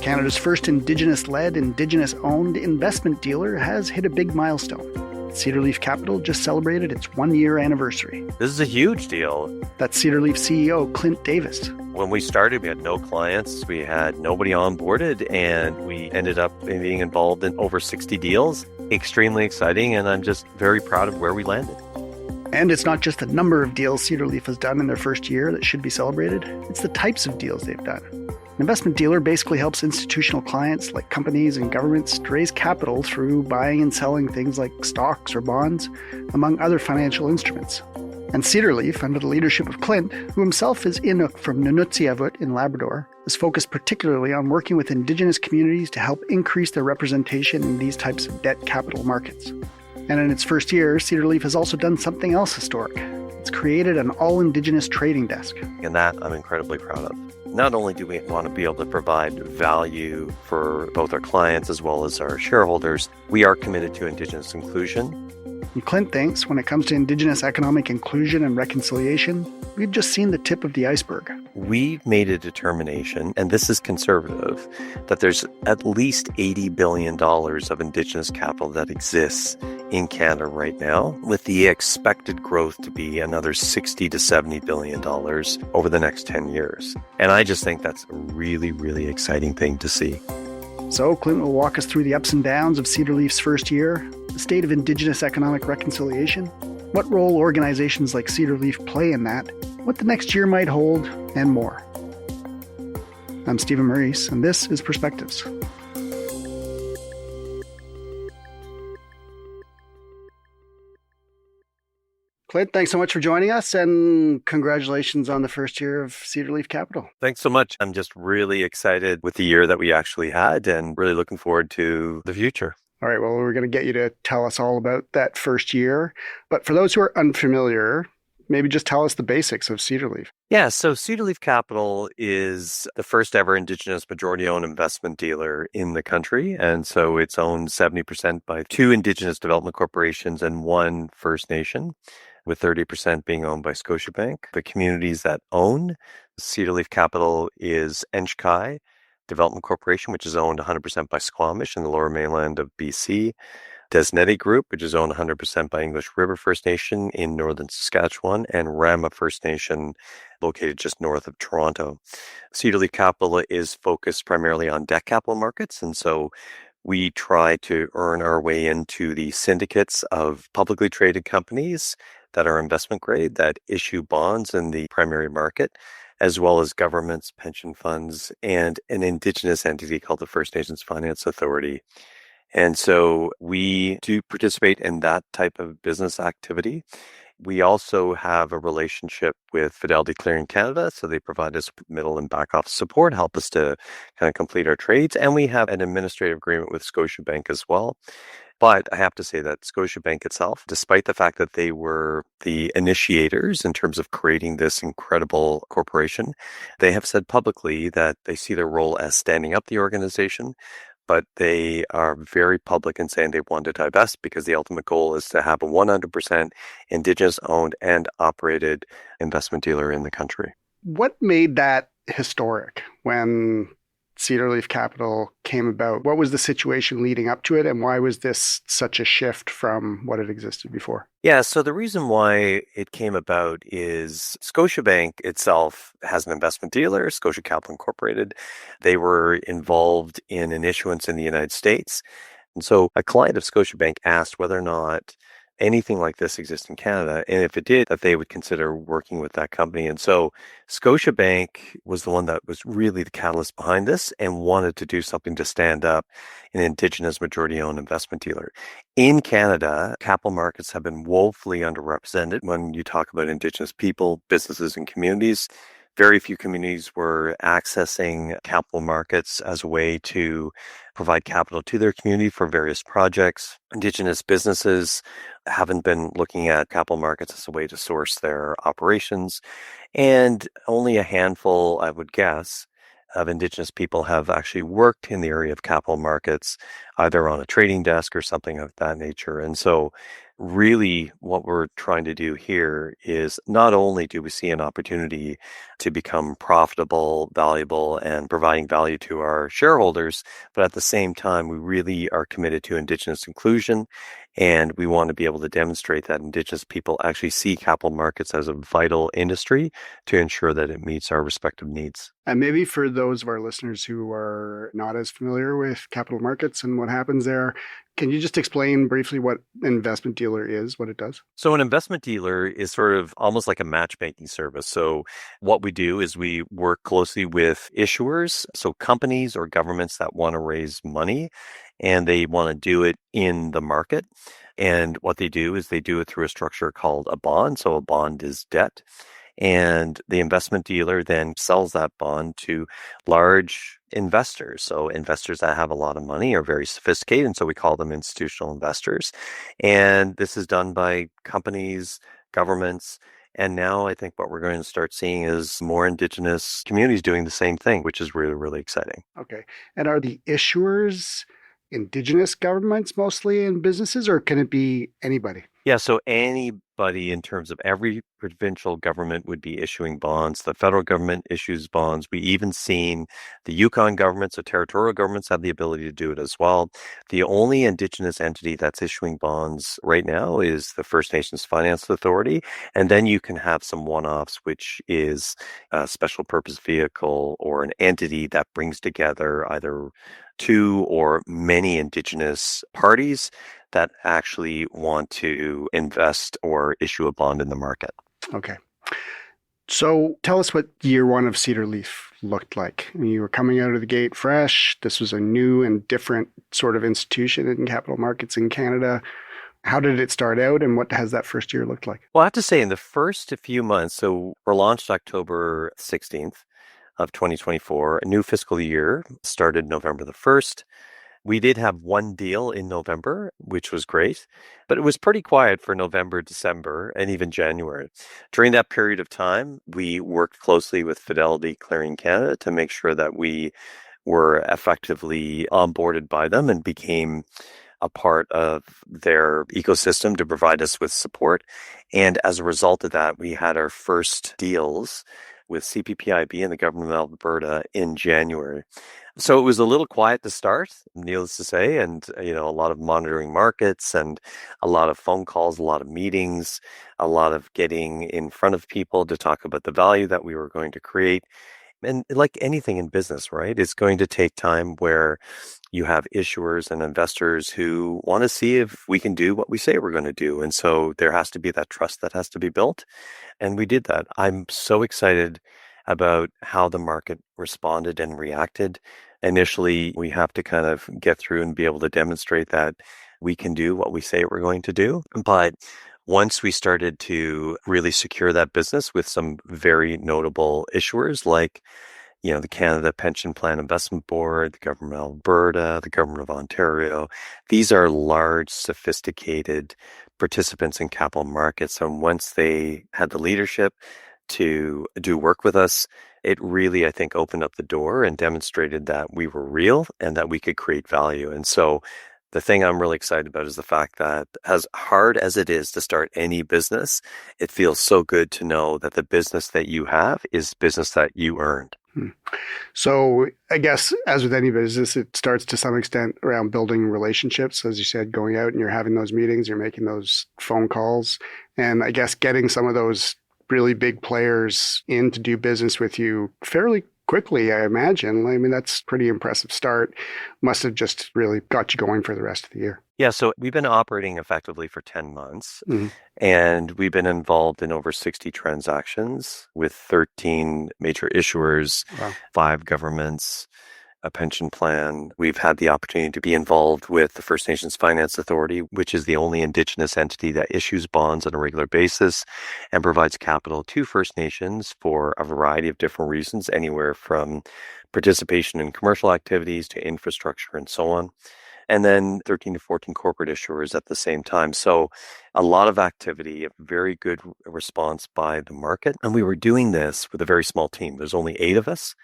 Canada's first Indigenous-led, Indigenous-owned investment dealer has hit a big milestone. Cedar Leaf Capital just celebrated its one-year anniversary. This is a huge deal. That's Cedar Leaf CEO Clint Davis. When we started, we had no clients, we had nobody onboarded, and we ended up being involved in over 60 deals. Extremely exciting, and I'm just very proud of where we landed. And it's not just the number of deals Cedar Leaf has done in their first year that should be celebrated, it's the types of deals they've done. An investment dealer basically helps institutional clients like companies and governments to raise capital through buying and selling things like stocks or bonds, among other financial instruments. And Cedar Leaf, under the leadership of Clint, who himself is Inuk from Nunutziavut in Labrador, is focused particularly on working with Indigenous communities to help increase their representation in these types of debt capital markets. And in its first year, Cedar Leaf has also done something else historic. It's created an all-Indigenous trading desk. And that I'm incredibly proud of. Not only do we want to be able to provide value for both our clients as well as our shareholders, we are committed to Indigenous inclusion. And Clint thinks when it comes to Indigenous economic inclusion and reconciliation, we've just seen the tip of the iceberg. We've made a determination, and this is conservative, that there's at least $80 billion of Indigenous capital that exists in Canada right now, with the expected growth to be another $60 to $70 billion over the next 10 years. And I just think that's a really, really exciting thing to see. So Clint will walk us through the ups and downs of Cedar Leaf's first year, the state of Indigenous economic reconciliation, what role organizations like Cedar Leaf play in that, what the next year might hold, and more. I'm Stephen Maurice, and this is Perspectives. Clint, thanks so much for joining us, and congratulations on the first year of Cedar Leaf Capital. Thanks so much. I'm just really excited with the year that we actually had and really looking forward to the future. All right, well, we're going to get you to tell us all about that first year. But for those who are unfamiliar, maybe just tell us the basics of Cedar Leaf. Yeah, so Cedar Leaf Capital is the first ever Indigenous majority-owned investment dealer in the country. And so it's owned 70% by 2 Indigenous development corporations and 1 First Nation, with 30% being owned by Scotiabank. The communities that own Cedar Leaf Capital is Enchkai Development Corporation, which is owned 100% by Squamish in the lower mainland of BC. Desneti Group, which is owned 100% by English River First Nation in northern Saskatchewan, and Rama First Nation, located just north of Toronto. Cedar Leaf Capital is focused primarily on debt capital markets, and so we try to earn our way into the syndicates of publicly traded companies that are investment grade, that issue bonds in the primary market, as well as governments, pension funds, and an Indigenous entity called the First Nations Finance Authority. And so we do participate in that type of business activity. We also have a relationship with Fidelity Clearing Canada, so they provide us with middle and back office support, help us to kind of complete our trades, and we have an administrative agreement with Scotiabank as well. But I have to say that Scotiabank itself, despite the fact that they were the initiators in terms of creating this incredible corporation, they have said publicly that they see their role as standing up the organization, but they are very public in saying they want to divest because the ultimate goal is to have a 100% Indigenous owned and operated investment dealer in the country. What made that historic when Cedar Leaf Capital came about? What was the situation leading up to it, and why was this such a shift from what had existed before? Yeah, so the reason why it came about is Scotiabank itself has an investment dealer, Scotia Capital Incorporated. They were involved in an issuance in the United States. And so a client of Scotiabank asked whether or not anything like this exists in Canada, and if it did, that they would consider working with that company. And so Scotiabank was the one that was really the catalyst behind this and wanted to do something to stand up an Indigenous majority-owned investment dealer. In Canada, capital markets have been woefully underrepresented when you talk about Indigenous people, businesses, and communities. Very few communities were accessing capital markets as a way to provide capital to their community for various projects. Indigenous businesses haven't been looking at capital markets as a way to source their operations. And only a handful, I would guess, of Indigenous people have actually worked in the area of capital markets, either on a trading desk or something of that nature. And so really what we're trying to do here is not only do we see an opportunity to become profitable, valuable, and providing value to our shareholders, but at the same time, we really are committed to Indigenous inclusion. And we want to be able to demonstrate that Indigenous people actually see capital markets as a vital industry to ensure that it meets our respective needs. And maybe for those of our listeners who are not as familiar with capital markets and what happens there, can you just explain briefly what an investment dealer is, what it does? So an investment dealer is sort of almost like a matchmaking service. So what we do is we work closely with issuers, so companies or governments that want to raise money and they want to do it in the market. And what they do is they do it through a structure called a bond. So a bond is debt. And the investment dealer then sells that bond to large investors. So investors that have a lot of money are very sophisticated. And so we call them institutional investors. And this is done by companies, governments. And now I think what we're going to start seeing is more Indigenous communities doing the same thing, which is really, really exciting. Okay. And are the issuers Indigenous governments mostly and businesses, or can it be anybody? Yeah, so anybody in terms of every provincial government would be issuing bonds. The federal government issues bonds. We even seen the Yukon government, so territorial governments have the ability to do it as well. The only Indigenous entity that's issuing bonds right now is the First Nations Finance Authority. And then you can have some one-offs, which is a special purpose vehicle or an entity that brings together either two or many Indigenous parties that actually want to invest or issue a bond in the market. Okay. So tell us what year one of Cedar Leaf looked like. I mean, you were coming out of the gate fresh. This was a new and different sort of institution in capital markets in Canada. How did it start out and what has that first year looked like? Well, I have to say in the first few months, so we're launched October 16th of 2024. A new fiscal year started November the 1st. We did have one deal in November, which was great, but it was pretty quiet for November, December, and even January. During that period of time, we worked closely with Fidelity Clearing Canada to make sure that we were effectively onboarded by them and became a part of their ecosystem to provide us with support. And as a result of that, we had our first deals with CPPIB and the government of Alberta in January. So it was a little quiet to start, needless to say, and a lot of monitoring markets and a lot of phone calls, a lot of meetings, a lot of getting in front of people to talk about the value that we were going to create. And like anything in business, right, it's going to take time where you have issuers and investors who want to see if we can do what we say we're going to do. And so there has to be that trust that has to be built. And we did that. I'm so excited about how the market responded and reacted. Initially, we have to kind of get through and be able to demonstrate that we can do what we say we're going to do. But once we started to really secure that business with some very notable issuers like the Canada Pension Plan Investment Board, the government of Alberta, the government of Ontario. These are large, sophisticated participants in capital markets. And once they had the leadership to do work with us, it really, I think, opened up the door and demonstrated that we were real and that we could create value. And so the thing I'm really excited about is the fact that as hard as it is to start any business, it feels so good to know that the business that you have is business that you earned. So I guess as with any business, it starts to some extent around building relationships. As you said, going out and you're having those meetings, you're making those phone calls, and I guess getting some of those really big players in to do business with you fairly quickly, I imagine. I mean, that's a pretty impressive start. Must have just really got you going for the rest of the year. Yeah, so we've been operating effectively for 10 months, Mm-hmm. and we've been involved in over 60 transactions with 13 major issuers, Wow. 5 governments, a pension plan. We've had the opportunity to be involved with the First Nations Finance Authority, which is the only Indigenous entity that issues bonds on a regular basis and provides capital to First Nations for a variety of different reasons, anywhere from participation in commercial activities to infrastructure and so on. And then 13 to 14 corporate issuers at the same time. So a lot of activity, a very good response by the market. And we were doing this with a very small team. There's only 8 of us.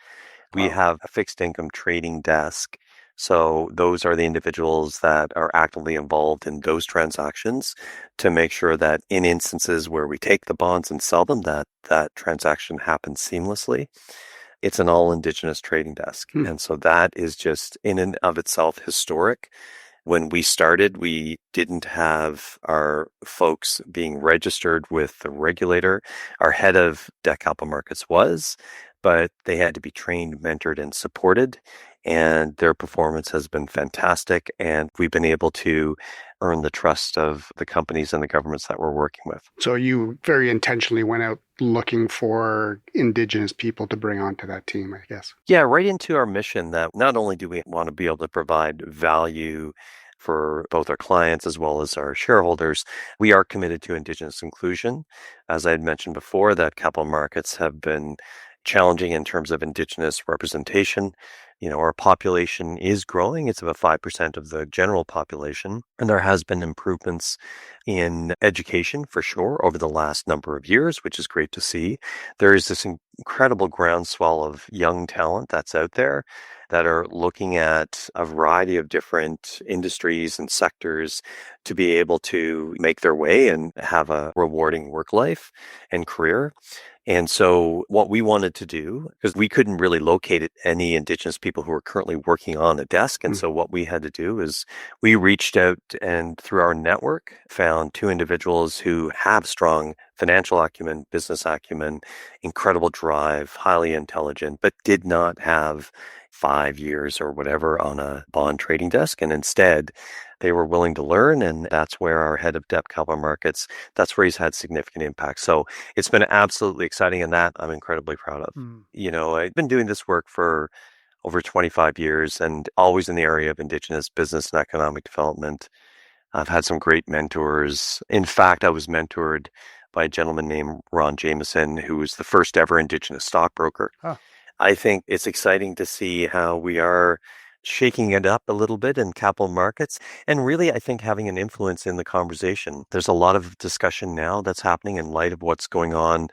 We Wow. have a fixed income trading desk. So those are the individuals that are actively involved in those transactions to make sure that in instances where we take the bonds and sell them, that transaction happens seamlessly. It's an all-Indigenous trading desk. Hmm. And so that is just in and of itself historic. When we started, we didn't have our folks being registered with the regulator. Our head of debt capital markets was, but they had to be trained, mentored, and supported. And their performance has been fantastic. And we've been able to earn the trust of the companies and the governments that we're working with. So you very intentionally went out looking for Indigenous people to bring onto that team, I guess. Yeah, right into our mission that not only do we want to be able to provide value for both our clients as well as our shareholders, we are committed to Indigenous inclusion. As I had mentioned before, that capital markets have been challenging in terms of Indigenous representation. Our population is growing. It's about 5% of the general population. And there has been improvements in education for sure over the last number of years, which is great to see. There is this incredible groundswell of young talent that's out there that are looking at a variety of different industries and sectors to be able to make their way and have a rewarding work life and career. And so what we wanted to do, because we couldn't really locate any Indigenous people who were currently working on a desk. And so what we had to do is we reached out and through our network found two individuals who have strong financial acumen, business acumen, incredible drive, highly intelligent, but did not have 5 years or whatever on a bond trading desk. And instead, they were willing to learn. And that's where our head of debt capital markets, that's where he's had significant impact. So it's been absolutely exciting. And that I'm incredibly proud of. I've been doing this work for over 25 years and always in the area of Indigenous business and economic development. I've had some great mentors. In fact, I was mentored by a gentleman named Ron Jameson, who was the first ever Indigenous stockbroker. Huh. I think it's exciting to see how we are shaking it up a little bit in capital markets and really, I think, having an influence in the conversation. There's a lot of discussion now that's happening in light of what's going on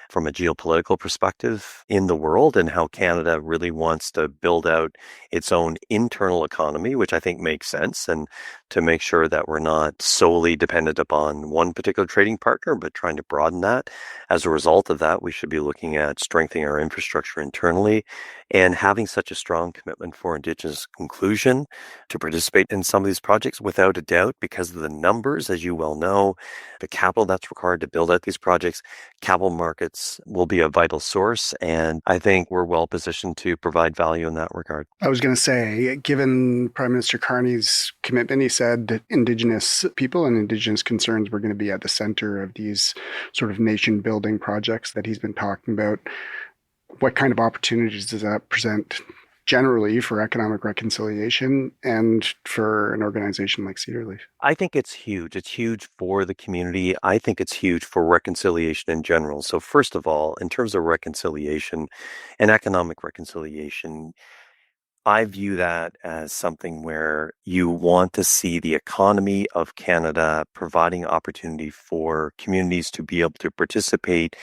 from a geopolitical perspective in the world and how Canada really wants to build out its own internal economy, which I think makes sense, and to make sure that we're not solely dependent upon one particular trading partner, but trying to broaden that. As a result of that, we should be looking at strengthening our infrastructure internally and having such a strong commitment for Indigenous inclusion to participate in some of these projects without a doubt because of the numbers, as you well know, the capital that's required to build out these projects. Capital markets will be a vital source, and I think we're well positioned to provide value in that regard. I was going to say, given Prime Minister Carney's commitment, he said that Indigenous people and Indigenous concerns were going to be at the center of these sort of nation building projects that he's been talking about. What kind of opportunities does that present generally for economic reconciliation and for an organization like Cedar Leaf? I think it's huge. It's huge for the community. I think it's huge for reconciliation in general. So first of all, in terms of reconciliation and economic reconciliation, I view that as something where you want to see the economy of Canada providing opportunity for communities to be able to participate,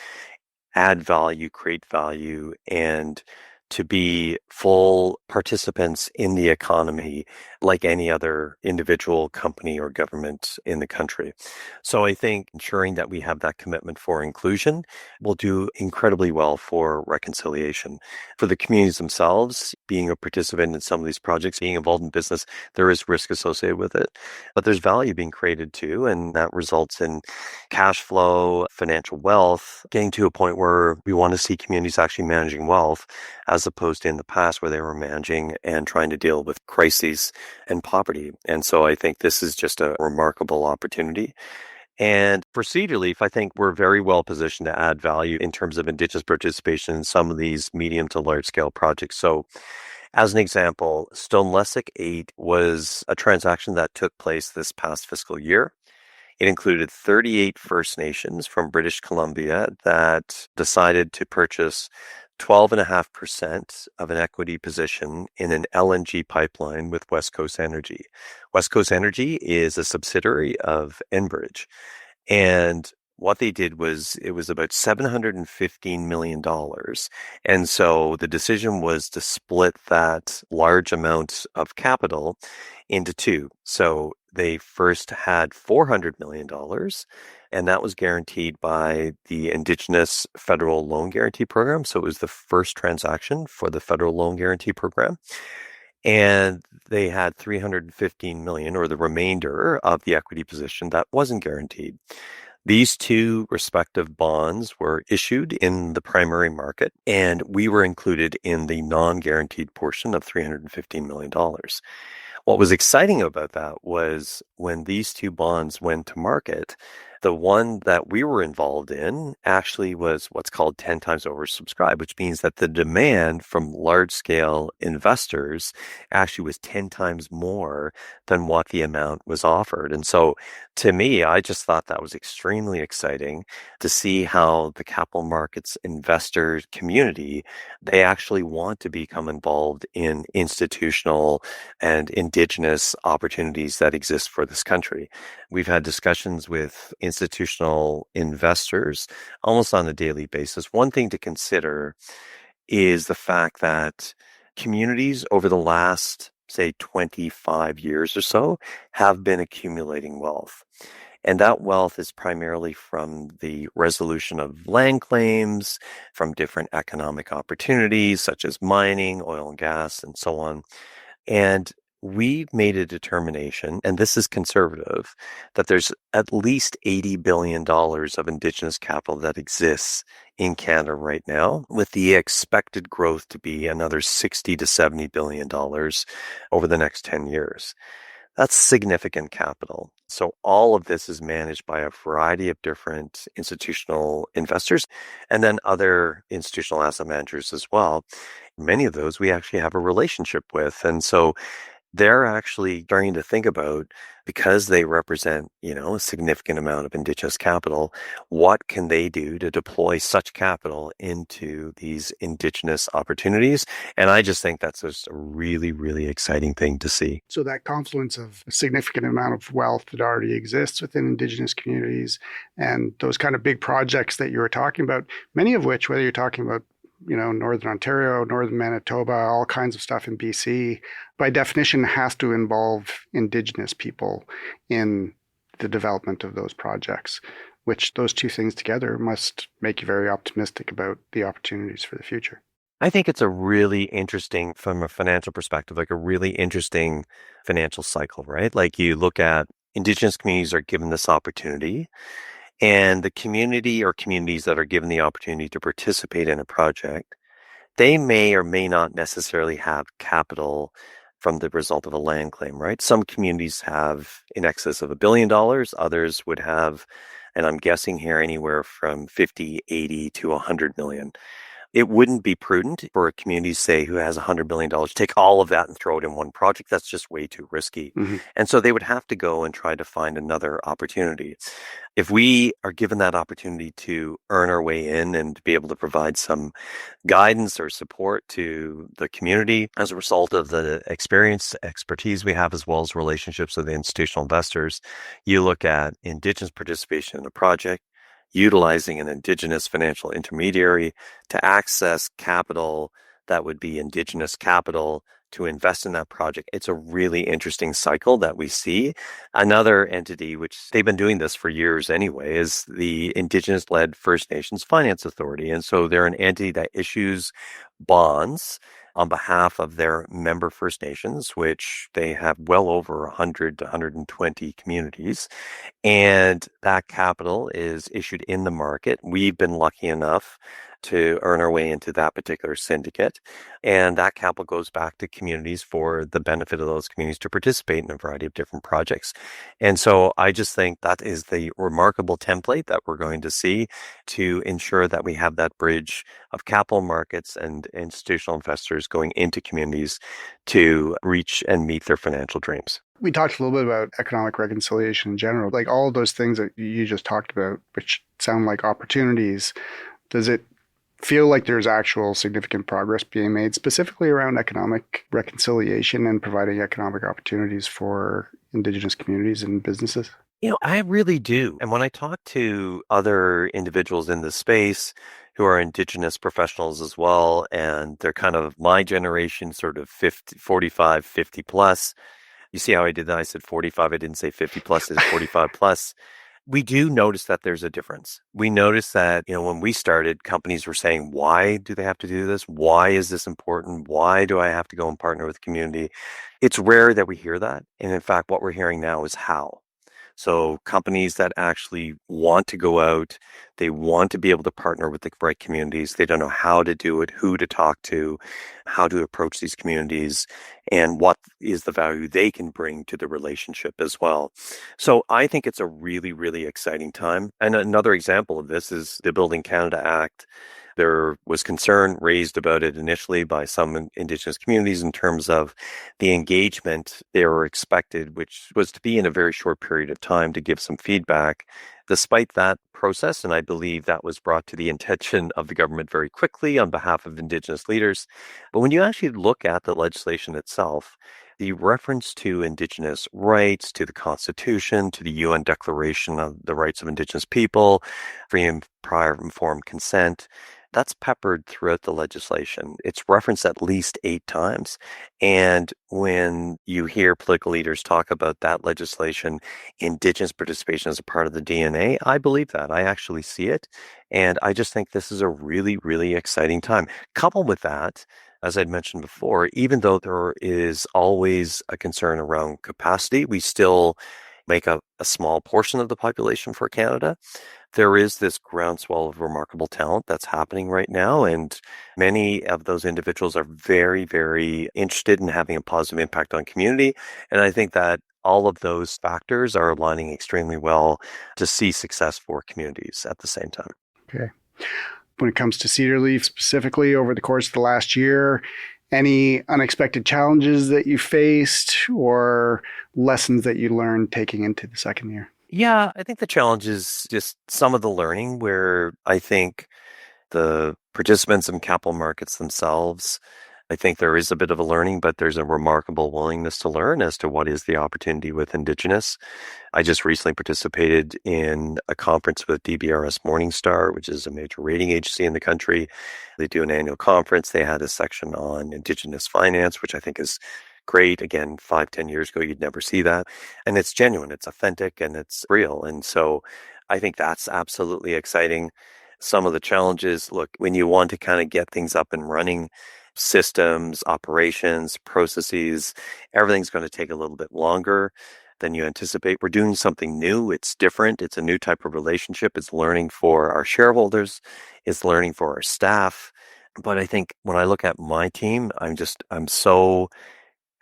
add value, create value, and to be full participants in the economy like any other individual company or government in the country. So I think ensuring that we have that commitment for inclusion will do incredibly well for reconciliation. For the communities themselves, being a participant in some of these projects, being involved in business, there is risk associated with it, but there's value being created too, and that results in cash flow, financial wealth, getting to a point where we want to see communities actually managing wealth as opposed to in the past where they were managing and trying to deal with crises and poverty. And so I think this is just a remarkable opportunity. And for Cedar Leaf, I think we're very well positioned to add value in terms of Indigenous participation in some of these medium to large scale projects. So as an example, Stone Lessick 8 was a transaction that took place this past fiscal year. It included 38 First Nations from British Columbia that decided to purchase 12.5% of an equity position in an LNG pipeline with West Coast Energy. West Coast Energy is a subsidiary of Enbridge. And what they did was it was about $715 million. And so the decision was to split that large amount of capital into two. So they first had $400 million, and that was guaranteed by the Indigenous Federal Loan Guarantee Program. So it was the first transaction for the Federal Loan Guarantee Program. And they had 315 million, or the remainder of the equity position that wasn't guaranteed. These two respective bonds were issued in the primary market, and we were included in the non-guaranteed portion of $315 million. What was exciting about that was when these two bonds went to market, the one that we were involved in actually was what's called 10 times oversubscribed, which means that the demand from large scale investors actually was 10 times more than what the amount was offered. And so to me, I just thought that was extremely exciting to see how the capital markets investor community, they actually want to become involved in institutional and indigenous opportunities that exist for this country. We've had discussions with institutional investors almost on a daily basis. One thing to consider is the fact that communities over the last, say, 25 years or so have been accumulating wealth. And that wealth is primarily from the resolution of land claims, from different economic opportunities such as mining, oil and gas, and so on. And we've made a determination, and this is conservative, that there's at least $80 billion of Indigenous capital that exists in Canada right now, with the expected growth to be another $60 to $70 billion over the next 10 years. That's significant capital. So all of this is managed by a variety of different institutional investors and then other institutional asset managers as well. Many of those we actually have a relationship with. And so they're actually starting to think about, because they represent, a significant amount of Indigenous capital, what can they do to deploy such capital into these Indigenous opportunities? And I just think that's just a really, really exciting thing to see. So that confluence of a significant amount of wealth that already exists within Indigenous communities and those kind of big projects that you were talking about, many of which, whether you're talking about Northern Ontario, Northern Manitoba, all kinds of stuff in BC, by definition has to involve Indigenous people in the development of those projects, which those two things together must make you very optimistic about the opportunities for the future. I think it's a really interesting, from a financial perspective, like a really interesting financial cycle, right? Like you look at Indigenous communities are given this opportunity, and the community or communities that are given the opportunity to participate in a project, they may or may not necessarily have capital from the result of a land claim, right? Some communities have in excess of $1 billion. Others would have, and I'm guessing here, anywhere from 50, 80 to 100 million. It wouldn't be prudent for a community, say, who has $100 million, to take all of that and throw it in one project. That's just way too risky. Mm-hmm. And so they would have to go and try to find another opportunity. If we are given that opportunity to earn our way in and to be able to provide some guidance or support to the community as a result of the experience, expertise we have, as well as relationships with the institutional investors, you look at Indigenous participation in a project, utilizing an Indigenous financial intermediary to access capital that would be Indigenous capital to invest in that project. It's a really interesting cycle that we see. Another entity, which they've been doing this for years anyway, is the Indigenous-led First Nations Finance Authority. And so they're an entity that issues bonds on behalf of their member First Nations, which they have well over 100 to 120 communities. And that capital is issued in the market. We've been lucky enough to earn our way into that particular syndicate. And that capital goes back to communities for the benefit of those communities to participate in a variety of different projects. And so I just think that is the remarkable template that we're going to see to ensure that we have that bridge of capital markets and institutional investors going into communities to reach and meet their financial dreams. We talked a little bit about economic reconciliation in general, like all of those things that you just talked about, which sound like opportunities. Does it feel like there's actual significant progress being made specifically around economic reconciliation and providing economic opportunities for Indigenous communities and businesses? I really do. And when I talk to other individuals in the space who are Indigenous professionals as well, and they're kind of my generation, sort of 50, 45, 50 plus. You see how I did that? I said 45. I didn't say 50 plus, it's 45 plus. We do notice that there's a difference. We notice that, when we started, companies were saying, why do they have to do this? Why is this important? Why do I have to go and partner with the community? It's rare that we hear that. And in fact, what we're hearing now is how. So companies that actually want to go out, they want to be able to partner with the right communities. They don't know how to do it, who to talk to, how to approach these communities, and what is the value they can bring to the relationship as well. So I think it's a really, really exciting time. And another example of this is the Building Canada Act. There was concern raised about it initially by some Indigenous communities in terms of the engagement they were expected, which was to be in a very short period of time to give some feedback. Despite that process, and I believe that was brought to the attention of the government very quickly on behalf of Indigenous leaders. But when you actually look at the legislation itself, the reference to Indigenous rights, to the Constitution, to the UN Declaration of the Rights of Indigenous People, free and prior informed consent, that's peppered throughout the legislation. It's referenced at least 8 times. And when you hear political leaders talk about that legislation, Indigenous participation as a part of the DNA, I believe that. I actually see it. And I just think this is a really, really exciting time. Coupled with that, as I'd mentioned before, even though there is always a concern around capacity, we still make a small portion of the population for Canada. There is this groundswell of remarkable talent that's happening right now, and many of those individuals are very, very interested in having a positive impact on community. And I think that all of those factors are aligning extremely well to see success for communities at the same time. Okay. When it comes to Cedar Leaf specifically over the course of the last year, any unexpected challenges that you faced or lessons that you learned taking into the second year? Yeah, I think the challenge is just some of the learning where I think the participants in capital markets themselves, I think there is a bit of a learning, but there's a remarkable willingness to learn as to what is the opportunity with Indigenous. I just recently participated in a conference with DBRS Morningstar, which is a major rating agency in the country. They do an annual conference. They had a section on Indigenous finance, which I think is great. Again, 5-10 years ago, you'd never see that. And it's genuine, it's authentic, and it's real. And so I think that's absolutely exciting. Some of the challenges, look, when you want to kind of get things up and running, systems, operations, processes, everything's going to take a little bit longer than you anticipate. We're doing something new. It's different. It's a new type of relationship. It's learning for our shareholders. It's learning for our staff. But I think when I look at my team, I'm so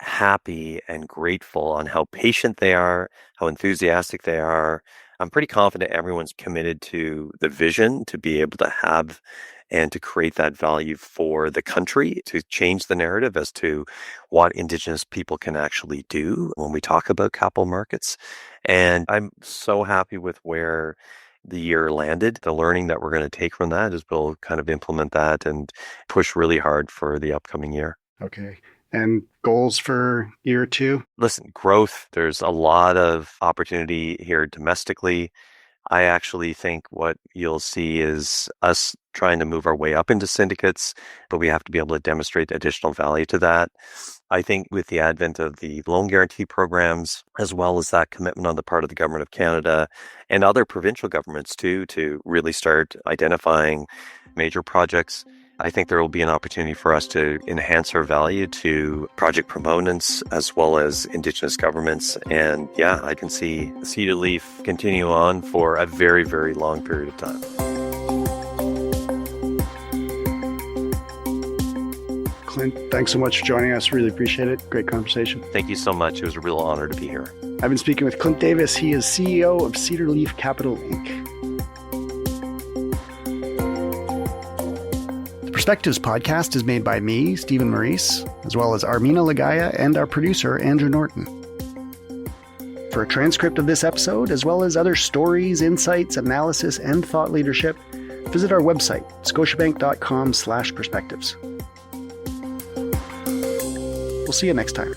happy and grateful on how patient they are, how enthusiastic they are. I'm pretty confident everyone's committed to the vision to be able to have and to create that value for the country, to change the narrative as to what Indigenous people can actually do when we talk about capital markets. And I'm so happy with where the year landed. The learning that we're going to take from that is we'll kind of implement that and push really hard for the upcoming year. Okay. And goals for year 2? Listen, growth, there's a lot of opportunity here domestically. I actually think what you'll see is us trying to move our way up into syndicates, but we have to be able to demonstrate additional value to that. I think with the advent of the loan guarantee programs, as well as that commitment on the part of the Government of Canada and other provincial governments too, to really start identifying major projects, I think there will be an opportunity for us to enhance our value to project proponents as well as Indigenous governments. And yeah, I can see Cedar Leaf continue on for a very, very long period of time. Clint, thanks so much for joining us. Really appreciate it. Great conversation. Thank you so much. It was a real honor to be here. I've been speaking with Clint Davis. He is CEO of Cedar Leaf Capital, Inc. Perspectives podcast is made by me, Stephen Maurice, as well as Armina Lagaya and our producer, Andrew Norton. For a transcript of this episode, as well as other stories, insights, analysis, and thought leadership, visit our website, scotiabank.com/perspectives. We'll see you next time.